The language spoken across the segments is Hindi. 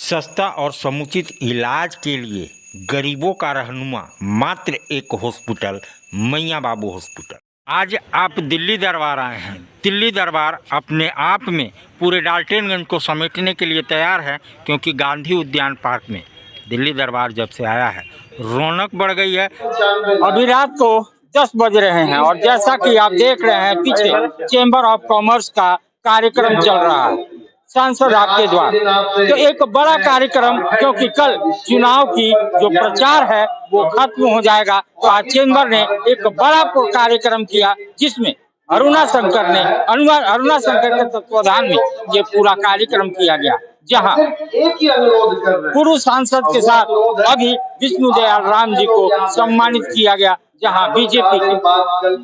सस्ता और समुचित इलाज के लिए गरीबों का रहनुमा मात्र एक हॉस्पिटल, मैया बाबू हॉस्पिटल। आज आप दिल्ली दरबार आए हैं। दिल्ली दरबार अपने आप में पूरे डाल्टनगंज को समेटने के लिए तैयार है, क्योंकि गांधी उद्यान पार्क में दिल्ली दरबार जब से आया है रौनक बढ़ गई है। अभी रात को 10 बज रहे हैं और जैसा कि आप देख रहे हैं पीछे चेंबर ऑफ कॉमर्स का कार्यक्रम चल रहा है, सांसद आपके द्वारा। तो एक बड़ा कार्यक्रम, क्योंकि कल चुनाव की जो प्रचार है वो खत्म हो जाएगा, तो आज चेंबर ने एक बड़ा कार्यक्रम किया, जिसमें अरुणा शंकर के तत्वाधान में ये पूरा कार्यक्रम किया गया, जहां पूर्व सांसद के साथ अभी विष्णु दयाल राम जी को सम्मानित किया गया, जहां बीजेपी के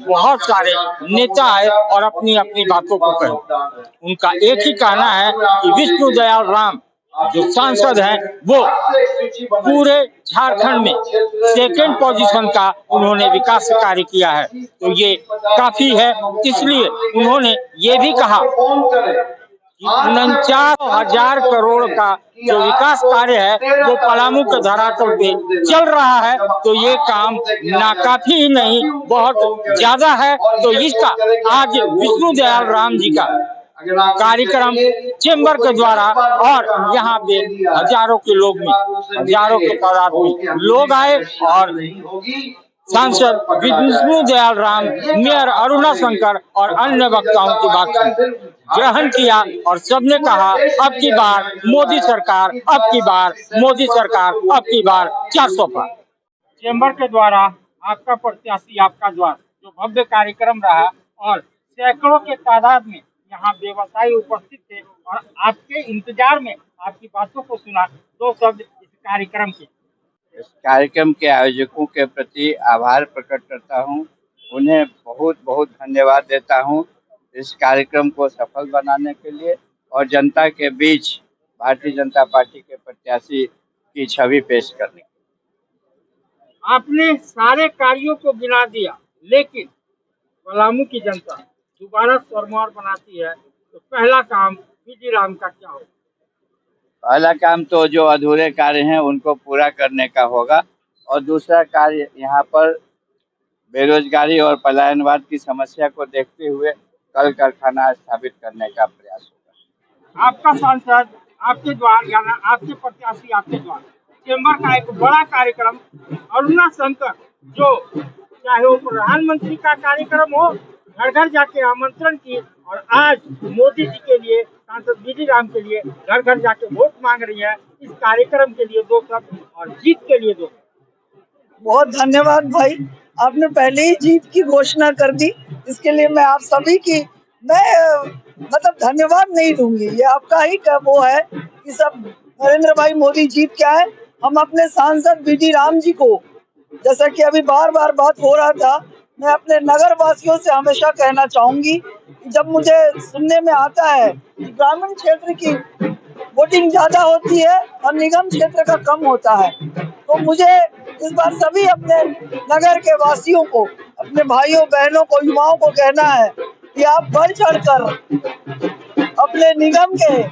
बहुत सारे नेता आए और अपनी अपनी बातों को कहे। उनका एक ही कहना है कि विष्णु दयाल राम जो सांसद हैं वो पूरे झारखंड में सेकंड पोजीशन का उन्होंने विकास कार्य किया है, तो ये काफी है। इसलिए उन्होंने ये भी कहा 49,000 करोड़ का जो विकास कार्य है वो पलामू के धरातल पे चल रहा है, तो ये काम नाकाफी ही नहीं बहुत ज्यादा है। तो इसका आज विष्णु दयाल राम जी का कार्यक्रम चेंबर के द्वारा, और यहाँ पे हजारों के तादाद में लोग आए और सांसद विष्णु दयाल राम, मेयर अरुणा शंकर और अन्य वक्ताओं की बात ग्रहण किया और सबने कहा अब की बार मोदी सरकार, अब की बार मोदी सरकार, अब की बार 400 पार। चेंबर के द्वारा आपका प्रत्याशी, आपका द्वार जो भव्य कार्यक्रम रहा और सैकड़ों के तादाद में यहाँ व्यवसायी उपस्थित थे और आपके इंतजार में आपकी बातों को सुना। 2 शब्द इस कार्यक्रम के। इस कार्यक्रम के आयोजकों के प्रति आभार प्रकट करता हूं, उन्हें बहुत बहुत धन्यवाद देता हूं इस कार्यक्रम को सफल बनाने के लिए और जनता के बीच भारतीय जनता पार्टी के प्रत्याशी की छवि पेश करने के लिए। आपने सारे कार्यों को गिना दिया, लेकिन पलामू की जनता दोबारा स्वरमार बनाती है, तो पहला काम बीजी राम का क्या होगा? पहला काम तो जो अधूरे कार्य हैं उनको पूरा करने का होगा, और दूसरा कार्य यहाँ पर बेरोजगारी और पलायनवाद की समस्या को देखते हुए कल कारखाना स्थापित करने का प्रयास होगा। आपका सांसद आपके द्वार, यानी आपके प्रत्याशी आपके द्वार, चेंबर का एक बड़ा कार्यक्रम अरुणा शंकर, जो चाहे वो प्रधानमंत्री का कार्यक्रम हो, घर घर जाके आमंत्रण की, और आज मोदी जी के लिए, सांसद बीजी राम के लिए घर घर जाके वोट मांग रही है। इस कार्यक्रम के लिए 2 शब्द और जीत के लिए 2 शब्द। बहुत धन्यवाद भाई, आपने पहले ही जीत की घोषणा कर दी, इसके लिए मैं आप सभी की मतलब धन्यवाद नहीं दूंगी। ये आपका ही वो है कि सब नरेंद्र भाई मोदी जीत क्या है। हम अपने सांसद बीजी राम जी को, जैसा कि अभी बार बार बात हो रहा था, मैं अपने नगर वासियों से हमेशा कहना चाहूंगी कि जब मुझे सुनने में आता है कि ग्रामीण क्षेत्र की वोटिंग ज्यादा होती है और निगम क्षेत्र का कम होता है, तो मुझे इस बार सभी अपने नगर के वासियों को, अपने भाइयों बहनों को, युवाओं को कहना है कि आप बढ़ चढ़कर अपने निगम के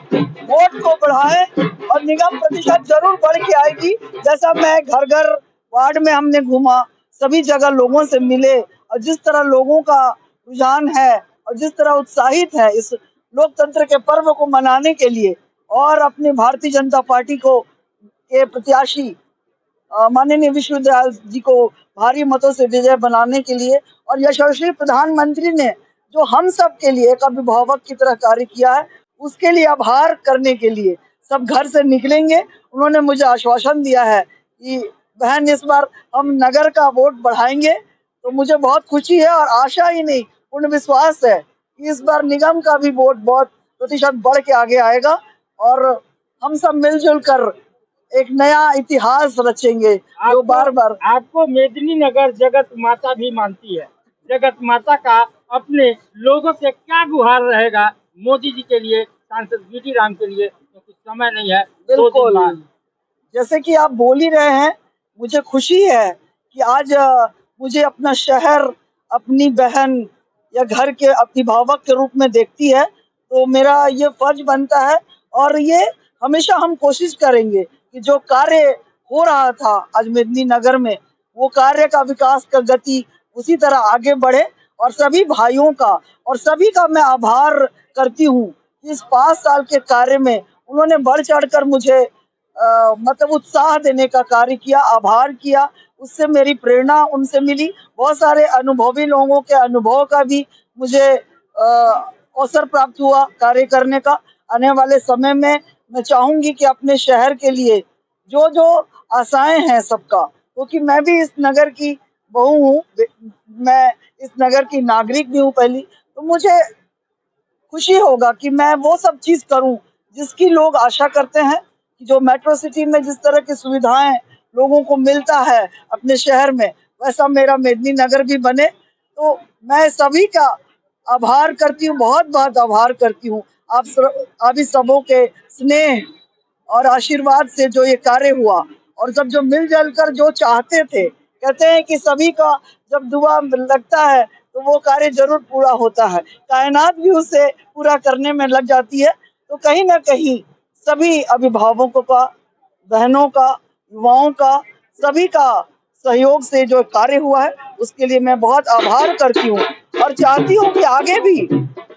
वोट को बढ़ाएं और निगम प्रतिशत जरूर बढ़ के आएगी। जैसा मैं घर घर वार्ड में हमने घूमा, सभी जगह लोगों से मिले, और जिस तरह लोगों का रुझान है और जिस तरह उत्साहित है इस लोकतंत्र के पर्व को मनाने के लिए और अपनी भारतीय जनता पार्टी को के प्रत्याशी माननीय विष्णु दयाल जी को भारी मतों से विजय बनाने के लिए, और यशस्वी प्रधानमंत्री ने जो हम सब के लिए एक अभिभावक की तरह कार्य किया है, उसके लिए आभार करने के लिए सब घर से निकलेंगे। उन्होंने मुझे आश्वासन दिया है कि बहन इस बार हम नगर का वोट बढ़ाएंगे, तो मुझे बहुत खुशी है और आशा ही नहीं पूर्ण विश्वास है कि इस बार निगम का भी वोट बहुत प्रतिशत बढ़ के आगे आएगा और हम सब मिलजुल कर एक नया इतिहास रचेंगे। जो बार बार आपको मेदिनीनगर जगत माता भी मानती है, जगत माता का अपने लोगों से क्या गुहार रहेगा मोदी जी के लिए, सांसद बीजी राम के लिए? तो कुछ समय नहीं है, बिल्कुल जैसे कि आप बोल ही रहे हैं, मुझे खुशी है कि आज मुझे अपना शहर अपनी बहन या घर के अभिभावक के रूप में देखती है, तो मेरा ये फर्ज बनता है और ये हमेशा हम कोशिश करेंगे कि जो कार्य हो रहा था आज मेदिनीनगर में, वो कार्य का विकास का गति उसी तरह आगे बढ़े। और सभी भाइयों का और सभी का मैं आभार करती हूँ कि इस 5 साल के कार्य में उन्होंने बढ़ चढ़कर मुझे मतलब उत्साह देने का कार्य किया, आभार किया। उससे मेरी प्रेरणा उनसे मिली। बहुत सारे अनुभवी लोगों के अनुभव का भी मुझे अवसर प्राप्त हुआ कार्य करने का। आने वाले समय में मैं चाहूंगी कि अपने शहर के लिए जो जो आशाएं हैं सबका, क्योंकि मैं भी इस नगर की बहू हूँ, मैं इस नगर की नागरिक भी हूँ पहली, तो मुझे खुशी होगा कि मैं वो सब चीज करूं जिसकी लोग आशा करते हैं कि जो मेट्रो सिटी में जिस तरह की सुविधाएं लोगों को मिलता है अपने शहर में, वैसा मेरा मेदिनीनगर भी बने। तो मैं सभी का आभार करती हूँ, बहुत बहुत आभार करती हूँ। आप ही सबों के स्नेह और आशीर्वाद से जो ये कार्य हुआ, और सब जो मिलजुल कर जो चाहते थे, कहते हैं कि सभी का जब दुआ लगता है तो वो कार्य जरूर पूरा होता है, कायनात भी उसे पूरा करने में लग जाती है। तो कहीं ना कहीं सभी अभिभावकों का, बहनों का, युवाओं का, सभी का सहयोग से जो कार्य हुआ है उसके लिए मैं बहुत आभार करती हूँ। और चाहती हूँ कि आगे भी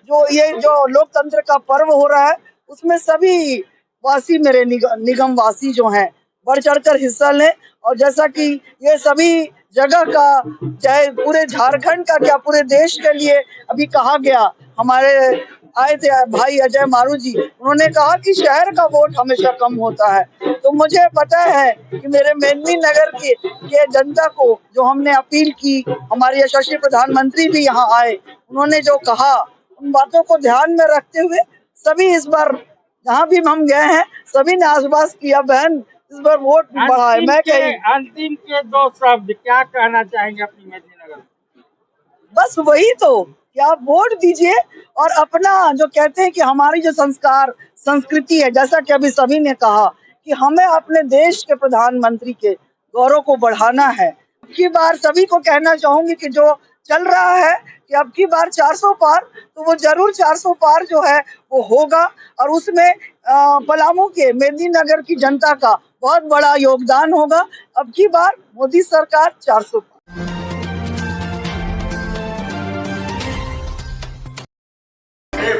जो लोकतंत्र का पर्व हो रहा है उसमें सभी वासी, मेरे निगम वासी जो हैं, बढ़ चढ़कर हिस्सा लें। और जैसा कि ये सभी जगह का, चाहे पूरे झारखंड का क्या पूरे देश के लिए अभी कहा गया, हमारे आए थे भाई अजय मारू जी, उन्होंने कहा कि शहर का वोट हमेशा कम होता है। तो मुझे पता है कि मेरे मेदिनीनगर के जनता को जो हमने अपील की, हमारे यशस्वी प्रधानमंत्री भी यहाँ आए, उन्होंने जो कहा, उन बातों को ध्यान में रखते हुए सभी इस बार जहाँ भी हम गए हैं सभी ने आश्वास किया, बहन इस बार वोट बढ़ाए। मैं कहीं अंतिम के 2 शब्द क्या कहना चाहेंगे अपनी मेदिनीनगर? बस वही तो कि आप वोट दीजिए और अपना जो कहते हैं कि हमारी जो संस्कार संस्कृति है, जैसा कि अभी सभी ने कहा कि हमें अपने देश के प्रधानमंत्री के गौरव को बढ़ाना है। अब की बार सभी को कहना चाहूंगी कि जो चल रहा है कि अब की बार 400 पार, तो वो जरूर 400 पार जो है वो होगा। और उसमें पलामू के मेदिनीनगर की जनता का बहुत बड़ा योगदान होगा। अब की बार मोदी सरकार 400 पार।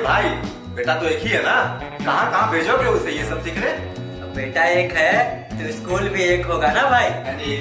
भाई बेटा तो एक ही है ना, कहाँ कहाँ भेजोगे उसे ये सब सीखने? बेटा एक है तो स्कूल भी एक होगा ना भाई।